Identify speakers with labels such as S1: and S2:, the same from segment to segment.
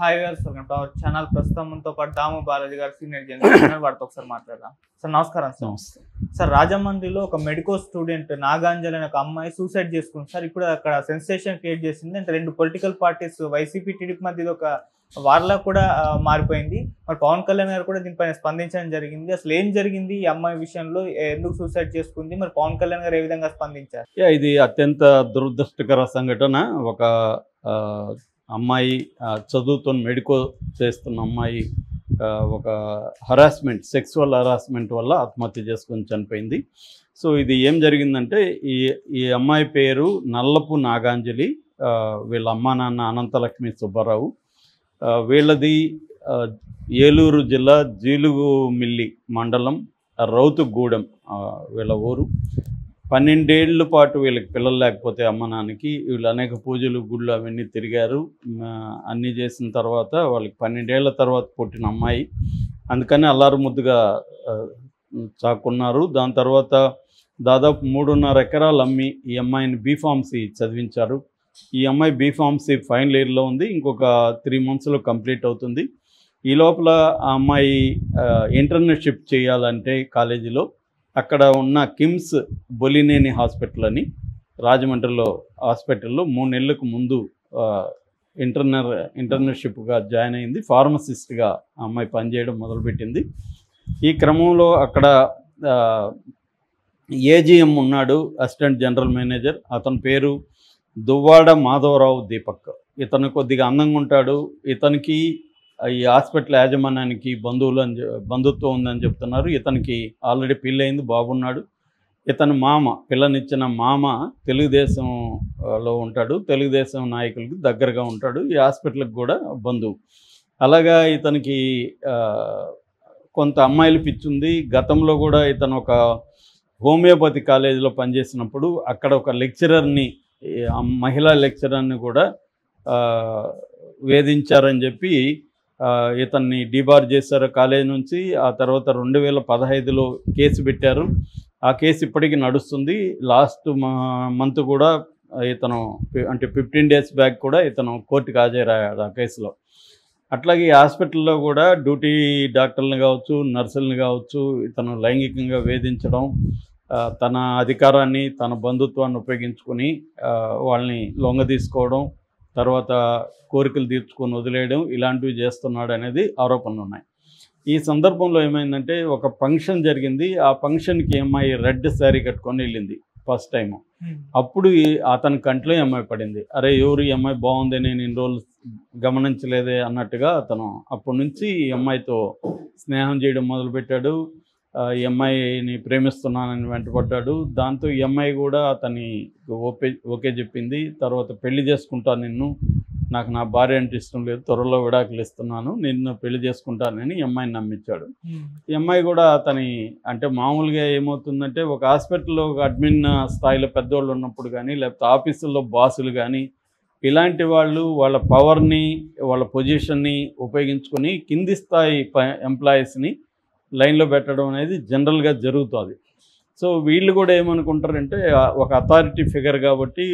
S1: Hi గారు sir power channel ప్రస్తుతం మనతో పాటు దాము బాలాజీ గారు సీనియర్ జర్నలిస్ట్ వాడితో ఒకసారి మాట్లాడదాం సార్. నమస్కారం సార్. సార్ రాజమండ్రిలో ఒక మెడికల్ స్టూడెంట్ నాగాంజలి అనే ఒక అమ్మాయి సూసైడ్ చేసుకుంది సార్. ఇప్పుడు అక్కడ సెన్సేషన్ క్రియేట్ చేసింది. అంటే రెండు పొలిటికల్ పార్టీస్ వైసీపీ టీడీపీ మధ్య ఒక వార్లా కూడా మారిపోయింది. మరి పవన్ కళ్యాణ్ గారు కూడా దీనిపైన స్పందించడం జరిగింది. అసలు ఏం జరిగింది ఈ అమ్మాయి విషయంలో, ఎందుకు సూసైడ్ చేసుకుంది, మరి పవన్ కళ్యాణ్ గారు ఏ విధంగా స్పందించారు?
S2: ఇది అత్యంత దురదృష్టకర సంఘటన. ఒక అమ్మాయి చదువుతున్న మెడికో చేస్తున్న అమ్మాయి ఒక హరాస్మెంట్, సెక్సువల్ హరాస్మెంట్ వల్ల ఆత్మహత్య చేసుకొని చనిపోయింది. సో ఇది ఏం జరిగిందంటే ఈ అమ్మాయి పేరు నల్లపు నాగాంజలి. వీళ్ళ అమ్మా నాన్న అనంతలక్ష్మి సుబ్బారావు. వీళ్ళది ఏలూరు జిల్లా జీలుగుమిల్లి మండలం రౌతుగూడెం వీళ్ళ ఊరు. 12 ఏళ్ల పాటు వీళ్ళకి పిల్లలు లేకపోతే అమ్మ నాన్నకి వీళ్ళు అనేక పూజలు గుళ్ళు అవన్నీ తిరిగారు. అన్నీ చేసిన తర్వాత వాళ్ళకి 12 ఏళ్ల తర్వాత పుట్టిన అమ్మాయి, అందుకని అల్లారు ముద్దుగా చాకున్నారు. దాని తర్వాత దాదాపు 3.5 ఎకరాలు అమ్మి ఈ అమ్మాయిని బీఫార్మసీ చదివించారు. ఈ అమ్మాయి బీఫార్మసీ ఫైనల్ ఇయర్లో ఉంది. ఇంకొక 3 మంత్స్లో కంప్లీట్ అవుతుంది. ఈ లోపల ఆ అమ్మాయి ఇంటర్న్షిప్ చేయాలంటే కాలేజీలో అక్కడ ఉన్న కిమ్స్ బొలినేని హాస్పిటల్ అని రాజమండ్రిలో హాస్పిటల్లో 3 నెలలకు ముందు ఇంటర్న్షిప్గా జాయిన్ అయింది. ఫార్మసిస్ట్గా ఆ అమ్మాయి పనిచేయడం మొదలుపెట్టింది. ఈ క్రమంలో అక్కడ ఏజీఎం ఉన్నాడు, అసిస్టెంట్ జనరల్ మేనేజర్. అతని పేరు దువ్వాడ మాధవరావు దీపక్. ఇతను కొద్దిగా అందంగా ఉంటాడు. ఇతనికి ఈ హాస్పిటల్ యాజమాన్యానికి బంధుత్వం ఉందని చెప్తున్నారు. ఇతనికి ఆల్రెడీ పెళ్ళయింది, బాబున్నాడు. ఇతని మామ, పిల్లనిచ్చిన మామ తెలుగుదేశంలో ఉంటాడు, తెలుగుదేశం నాయకులకి దగ్గరగా ఉంటాడు. ఈ హాస్పిటల్కి కూడా బంధువు. అలాగా ఇతనికి కొంత అమ్మాయిలు పిచ్చుంది. గతంలో కూడా ఇతను ఒక హోమియోపతి కాలేజీలో పనిచేసినప్పుడు అక్కడ ఒక లెక్చరర్ని, మహిళా లెక్చరర్ని కూడా వేధించారని చెప్పి ఇతన్ని డిబార్ చేశారు కాలేజీ నుంచి. ఆ తర్వాత 2015లో కేసు పెట్టారు. ఆ కేసు ఇప్పటికీ నడుస్తుంది. లాస్ట్ మంత్ కూడా ఇతను, అంటే 15 డేస్ బ్యాక్ కూడా ఇతను కోర్టుకు హాజరయ్యాడు ఆ కేసులో. అట్లాగే ఈ హాస్పిటల్లో కూడా డ్యూటీ డాక్టర్లను కావచ్చు, నర్సులను కావచ్చు ఇతను లైంగికంగా వేధించడం, తన అధికారాన్ని, తన బంధుత్వాన్ని ఉపయోగించుకొని వాళ్ళని లొంగదీసుకోవడం, తర్వాత కోరికలు తీర్చుకొని వదిలేయడం, ఇలాంటివి చేస్తున్నాడు అనేది ఆరోపణలు ఉన్నాయి. ఈ సందర్భంలో ఏమైందంటే ఒక ఫంక్షన్ జరిగింది. ఆ ఫంక్షన్కి అమ్మాయి రెడ్ శారీ కట్టుకొని వెళ్ళింది ఫస్ట్ టైము. అప్పుడు అతని కంట్లో అమ్మాయి పడింది. అరే ఎవరు ఈ అమ్మాయి బాగుంది, నేను ఇన్ని రోజులు గమనించలేదే అన్నట్టుగా అతను అప్పటి నుంచి ఈ అమ్మాయితో స్నేహం చేయడం మొదలుపెట్టాడు. ఈ అమ్మాయిని ప్రేమిస్తున్నానని వెంటపడ్డాడు. దాంతో ఈ అమ్మాయి కూడా అతని ఓకే చెప్పింది. తర్వాత పెళ్లి చేసుకుంటాను నిన్ను, నాకు నా భార్య అంటే ఇష్టం లేదు, త్వరలో విడాకులు ఇస్తున్నాను, నిన్ను పెళ్లి చేసుకుంటానని ఈ అమ్మాయిని నమ్మించాడు. ఈ అమ్మాయి కూడా అతని, అంటే మామూలుగా ఏమవుతుందంటే ఒక హాస్పిటల్లో ఒక అడ్మిన్ స్థాయిలో పెద్దవాళ్ళు ఉన్నప్పుడు కానీ, లేకపోతే ఆఫీసుల్లో బాసులు కానీ, ఇలాంటి వాళ్ళు వాళ్ళ పవర్ని, వాళ్ళ పొజిషన్ని ఉపయోగించుకొని కింది స్థాయి ఎంప్లాయీస్ని లైన్లో పెట్టడం అనేది జనరల్గా జరుగుతుంది. సో వీళ్ళు కూడా ఏమనుకుంటారంటే ఒక అథారిటీ ఫిగర్ కాబట్టి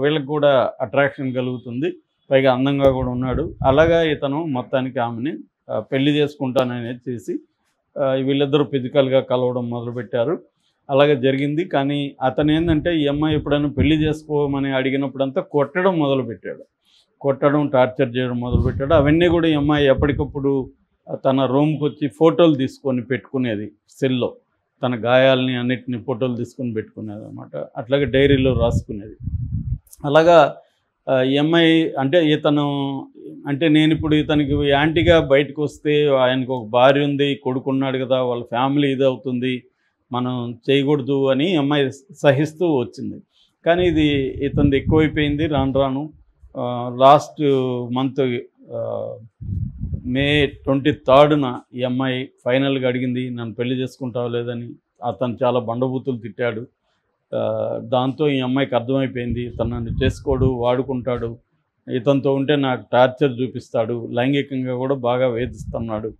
S2: వీళ్ళకి కూడా అట్రాక్షన్ కలుగుతుంది, పైగా అందంగా కూడా ఉన్నాడు. అలాగా ఇతను మొత్తానికి ఆమెని పెళ్లి చేసుకుంటాననేది చేసి వీళ్ళిద్దరూ ఫిజికల్గా కలవడం మొదలుపెట్టారు. అలాగే జరిగింది. కానీ అతను ఏంటంటే ఈ అమ్మాయి ఎప్పుడైనా పెళ్లి చేసుకోమని అడిగినప్పుడంతా కొట్టడం మొదలుపెట్టాడు. కొట్టడం, టార్చర్ చేయడం మొదలుపెట్టాడు. అవన్నీ కూడా ఈ అమ్మాయి ఎప్పటికప్పుడు తన రూమ్కి వచ్చి ఫోటోలు తీసుకొని పెట్టుకునేది. సెల్లో తన గాయాలని అన్నిటిని ఫోటోలు తీసుకొని పెట్టుకునేది అనమాట. అట్లాగే డైరీలో రాసుకునేది. అలాగా ఈ అమ్మాయి, అంటే ఇతను, అంటే నేను ఇప్పుడు ఇతనికి యాంటీగా బయటకు వస్తే ఆయనకు ఒక భార్య ఉంది, కొడుకున్నాడు కదా, వాళ్ళ ఫ్యామిలీ ఇది అవుతుంది, మనం చేయకూడదు అని అమ్మాయి సహిస్తూ వచ్చింది. కానీ ఇది ఇతనిది ఎక్కువైపోయింది రాను రాను. లాస్ట్ మంత్ మే 23న ఈ అమ్మాయి ఫైనల్గా అడిగింది నన్ను పెళ్లి చేసుకుంటావు లేదని. అతను చాలా బండబూతులు తిట్టాడు. దాంతో ఈ అమ్మాయికి అర్థమైపోయింది ఇతను నన్ను చేసుకోడు, వాడుకుంటాడు, ఇతనితో ఉంటే నాకు టార్చర్ చూపిస్తాడు, లైంగికంగా కూడా బాగా వేధిస్తున్నాడు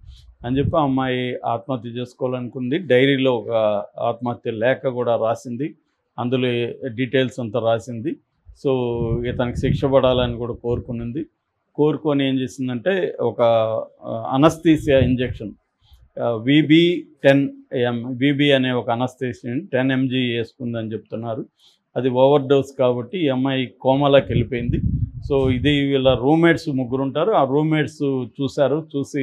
S2: అని చెప్పి ఆ అమ్మాయి ఆత్మహత్య చేసుకోవాలనుకుంది. డైరీలో ఒక ఆత్మహత్య లేఖ కూడా రాసింది. అందులో డీటెయిల్స్ అంతా రాసింది. సో ఇతనికి శిక్ష పడాలని కూడా కోరుకునింది. కోరుకొని ఏం చేసిందంటే ఒక అనస్థీసియా ఇంజెక్షన్ విబి అనే ఒక అనస్థీసియా 10 mg వేసుకుందని చెప్తున్నారు. అది ఓవర్ డోస్ కాబట్టి ఈ అమ్మాయి కోమాలోకి వెళ్ళిపోయింది. సో ఇది వీళ్ళ రూమ్మేట్స్ 3 ఉంటారు. ఆ రూమ్మేట్స్ చూసి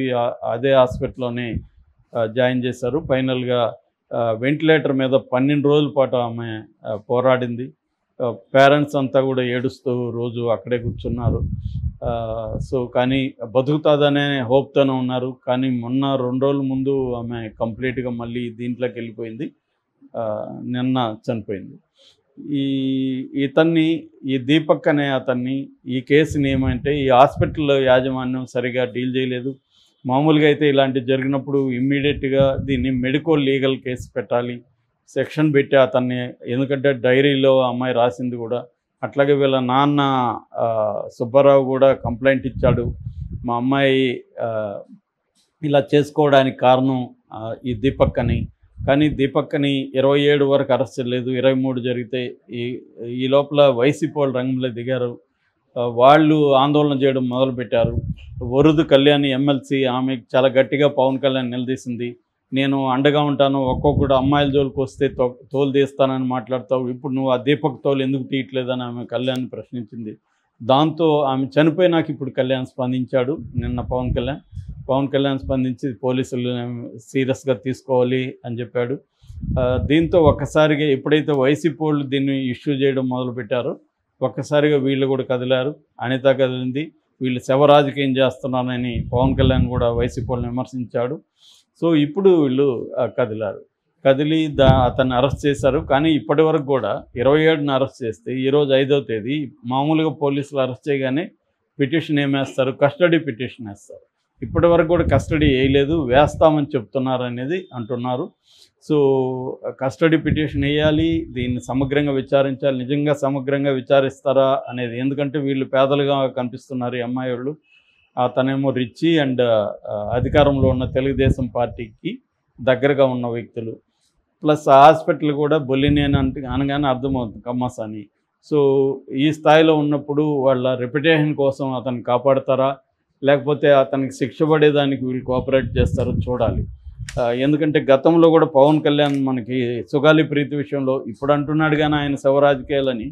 S2: అదే హాస్పిటల్లోనే జాయిన్ చేశారు. ఫైనల్గా వెంటిలేటర్ మీద 12 రోజుల పాటు ఆమె పోరాడింది. పేరెంట్స్ అంతా కూడా ఏడుస్తూ రోజు అక్కడే కూర్చున్నారు. సో కానీ బతుకుతుందనే హోప్తోనే ఉన్నారు. కానీ మొన్న 2 రోజుల ముందు ఆమె కంప్లీట్గా మళ్ళీ దీంట్లోకి వెళ్ళిపోయింది. నిన్న చనిపోయింది. ఈ దీపక్ అనే అతన్ని ఈ కేసుని ఏమంటే ఈ హాస్పిటల్ యాజమాన్యం సరిగా డీల్ చేయలేదు. మామూలుగా అయితే ఇలాంటివి జరిగినప్పుడు ఇమ్మీడియట్గా దీన్ని మెడికో లీగల్ కేసు పెట్టాలి, సెక్షన్ పెట్టి అతన్ని, ఎందుకంటే డైరీలో అమ్మాయి రాసింది కూడా. అట్లాగే వీళ్ళ నాన్న సుబ్బారావు కూడా కంప్లైంట్ ఇచ్చాడు, మా అమ్మాయి ఇలా చేసుకోవడానికి కారణం ఈ దీపక్ అని. కానీ దీపక్ని 27 వరకు అరెస్ట్ చేయలేదు, 23 జరిగితే ఈ లోపల వైసీపీ వాళ్ళు రంగంలో దిగారు. వాళ్ళు ఆందోళన చేయడం మొదలుపెట్టారు. వరుదు కళ్యాణి ఎమ్మెల్సీ ఆమె చాలా గట్టిగా పవన్ కళ్యాణ్ నిలదీసింది. నేను అండగా ఉంటాను, ఒక్కొక్కడు అమ్మాయిల జోలికి వస్తే తోలు తీస్తానని మాట్లాడతావు, ఇప్పుడు నువ్వు ఆ దీపక్ తోలు ఎందుకు తీయట్లేదని ఆమె కళ్యాణ్ ప్రశ్నించింది. దాంతో ఆమె చనిపోయినాక ఇప్పుడు కళ్యాణ్ స్పందించాడు. నిన్న పవన్ కళ్యాణ్ స్పందించి పోలీసులు సీరియస్గా తీసుకోవాలి అని చెప్పాడు. దీంతో ఒక్కసారిగా ఎప్పుడైతే వైసీపీ వాళ్ళు దీన్ని ఇష్యూ చేయడం మొదలుపెట్టారో ఒక్కసారిగా వీళ్ళు కూడా కదిలారు. అనిత కదిలింది. వీళ్ళు శవ రాజకీయం చేస్తున్నారని పవన్ కళ్యాణ్ కూడా వైసీపీ వాళ్ళని విమర్శించాడు. సో ఇప్పుడు వీళ్ళు కదిలారు. కదిలి అతన్ని అరెస్ట్ చేశారు. కానీ ఇప్పటి వరకు కూడా 27న అరెస్ట్ చేస్తే ఈరోజు 5వ తేదీ మామూలుగా పోలీసులు అరెస్ట్ చేయగానే పిటిషన్ ఏమేస్తారు, కస్టడీ పిటిషన్ వేస్తారు. ఇప్పటి వరకు కూడా కస్టడీ వేయలేదు, వేస్తామని చెప్తున్నారు అనేది అంటున్నారు. సో కస్టడీ పిటిషన్ వేయాలి, దీన్ని సమగ్రంగా విచారించాలి. నిజంగా సమగ్రంగా విచారిస్తారా అనేది, ఎందుకంటే వీళ్ళు పేదలుగా కనిపిస్తున్నారు ఈ అమ్మాయి వాళ్ళు. అతనేమో రిచి అండ్ అధికారంలో ఉన్న తెలుగుదేశం పార్టీకి దగ్గరగా ఉన్న వ్యక్తులు. ప్లస్ హాస్పిటల్ కూడా బొల్లినేని అనగానే అర్థమవుతుంది కమ్మస్ అని. సో ఈ స్థాయిలో ఉన్నప్పుడు వాళ్ళ రెప్యుటేషన్ కోసం అతన్ని కాపాడతారా, లేకపోతే అతనికి శిక్ష పడేదానికి వీళ్ళు కోఆపరేట్ చేస్తారో చూడాలి. ఎందుకంటే గతంలో కూడా పవన్ కళ్యాణ్ మనకి సుగాలి ప్రీతి విషయంలో ఇప్పుడు అంటున్నాడు కానీ ఆయన శవ రాజకీయాలని,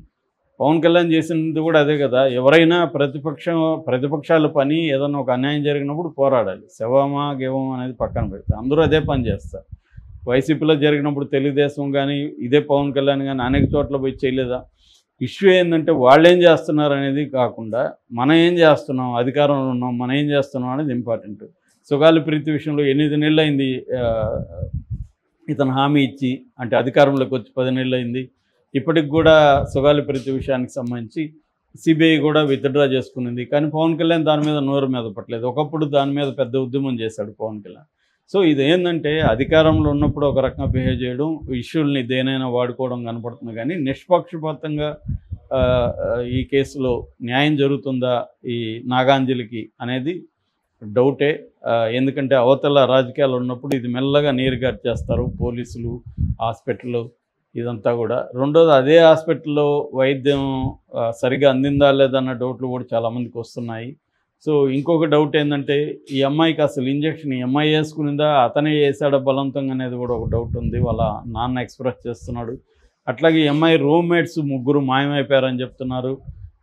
S2: పవన్ కళ్యాణ్ చేసినది కూడా అదే కదా. ఎవరైనా ప్రతిపక్షాల పని ఏదైనా ఒక అన్యాయం జరిగినప్పుడు పోరాడాలి, శవమా గేవమా అనేది పక్కన పెడతారు. అందరూ అదే పని చేస్తారు. వైసీపీలో జరిగినప్పుడు తెలుగుదేశం కానీ ఇదే పవన్ కళ్యాణ్ కానీ అనేక చోట్ల పోయి చేయలేదా? ఇష్యూ ఏంటంటే వాళ్ళు ఏం చేస్తున్నారు అనేది కాకుండా మనం ఏం చేస్తున్నాం, అధికారంలో ఉన్నాం, మనం ఏం చేస్తున్నాం అనేది ఇంపార్టెంట్. సుగాలి ప్రీతి విషయంలో 8 నెలలు అయింది ఇతను హామీ ఇచ్చి, అంటే అధికారంలోకి వచ్చి 10 నెలలు అయింది. ఇప్పటికి కూడా సుగాలి ప్రీతి విషయానికి సంబంధించి సిబిఐ కూడా విత్డ్రా చేసుకునింది. కానీ పవన్ కళ్యాణ్ దాని మీద నోరు మీద పట్టలేదు. ఒకప్పుడు దాని మీద పెద్ద ఉద్యమం చేశాడు పవన్ కళ్యాణ్. సో ఇదేంటంటే అధికారంలో ఉన్నప్పుడు ఒక రకంగా బిహేవ్ చేయడం, ఇష్యూల్ని దేనైనా వాడుకోవడం కనపడుతుంది. కానీ నిష్పక్షపాతంగా ఈ కేసులో న్యాయం జరుగుతుందా ఈ నాగాంజలికి అనేది డౌటే. ఎందుకంటే అవతల రాజకీయాలు ఉన్నప్పుడు ఇది మెల్లగా నీరుగారు చేస్తారు పోలీసులు, హాస్పిటల్, ఇదంతా కూడా. రెండోది అదే హాస్పిటల్లో వైద్యం సరిగా అందిందా లేదన్న డౌట్లు కూడా చాలామందికి వస్తున్నాయి. సో ఇంకొక డౌట్ ఏంటంటే ఈ అమ్మాయికి అసలు ఇంజక్షన్ ఈ అమ్మాయి వేసుకునిందా, అతనే వేసాడా బలవంతంగా అనేది కూడా ఒక డౌట్ ఉంది. వాళ్ళ నాన్న ఎక్స్ప్రెస్ చేస్తున్నాడు. అట్లాగే ఈ అమ్మాయి రూమ్మేట్స్ 3 మాయమైపోయారని చెప్తున్నారు.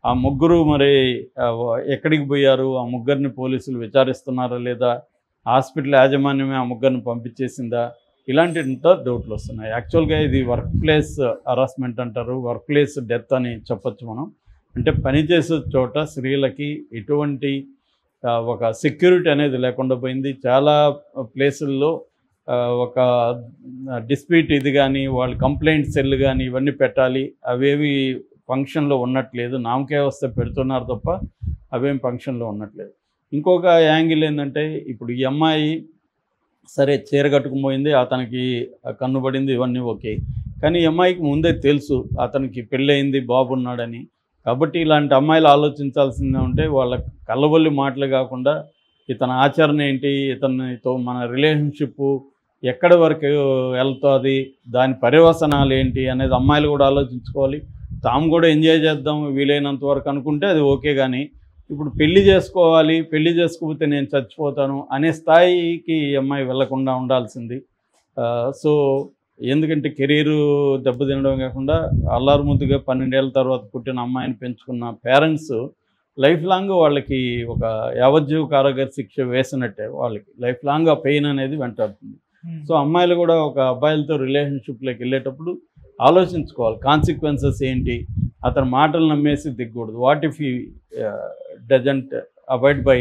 S2: ఆ 3 మరి ఎక్కడికి పోయారు, ఆ 3ని పోలీసులు విచారిస్తున్నారా లేదా, హాస్పిటల్ యాజమాన్యమే ఆ 3ని పంపించేసిందా, ఇలాంటి డౌట్లు వస్తున్నాయి. యాక్చువల్గా ఇది వర్క్ ప్లేస్ హరాస్మెంట్ అంటారు, వర్క్ ప్లేస్ డెత్ అని చెప్పచ్చు మనం. అంటే పనిచేసే చోట స్త్రీలకి ఎటువంటి ఒక సెక్యూరిటీ అనేది లేకుండా పోయింది. చాలా ప్లేసుల్లో ఒక డిస్ప్యూట్ ఇది కానీ వాళ్ళు కంప్లైంట్ సెల్ కానీ ఇవన్నీ పెట్టాలి, అవేవి ఫంక్షన్లో ఉన్నట్లేదు. నామకే వస్తే పెడుతున్నారు తప్ప అవేం ఫంక్షన్లో ఉన్నట్లేదు. ఇంకొక యాంగిల్ ఏంటంటే ఇప్పుడు ఈ అమ్మాయి సరే చీర కట్టుకుపోయింది, అతనికి కన్నుబడింది, ఇవన్నీ ఓకే. కానీ ఈ అమ్మాయికి ముందే తెలుసు అతనికి పెళ్ళయింది, బాబు ఉన్నాడని. కాబట్టి ఇలాంటి అమ్మాయిలు ఆలోచించాల్సిందే ఉంటే వాళ్ళ కళ్ళబొల్లి మాటలు కాకుండా ఇతని ఆచరణ ఏంటి, ఇతనితో మన రిలేషన్షిప్ ఎక్కడి వరకు వెళ్తుంది, దాని పర్యవసనాలు ఏంటి అనేది అమ్మాయిలు కూడా ఆలోచించుకోవాలి. తాము కూడా ఎంజాయ్ చేద్దాం వీలైనంత వరకు అనుకుంటే అది ఓకే. కానీ ఇప్పుడు పెళ్లి చేసుకోవాలి, పెళ్లి చేసుకోకపోతే నేను చచ్చిపోతాను అనే స్థాయికి ఈ అమ్మాయి వెళ్లకుండా ఉండాల్సింది. సో ఎందుకంటే కెరీరు దెబ్బతినడం కాకుండా అల్లారు ముద్దుగా 12 ఏళ్ళ తర్వాత పుట్టిన అమ్మాయిని పెంచుకున్న పేరెంట్స్ లైఫ్ లాంగ్ వాళ్ళకి ఒక యావజ్జీవ కారాగార శిక్ష వేసినట్టే, వాళ్ళకి లైఫ్ లాంగ్ ఆ పెయిన్ అనేది వెంటాడుతుంది. సో అమ్మాయిలు కూడా ఒక అబ్బాయిలతో రిలేషన్షిప్లోకి వెళ్ళేటప్పుడు ఆలోచించుకోవాలి కాన్సిక్వెన్సెస్ ఏంటి. అతని మాటలు నమ్మేసి దిగకూడదు. What if he doesn't avoid by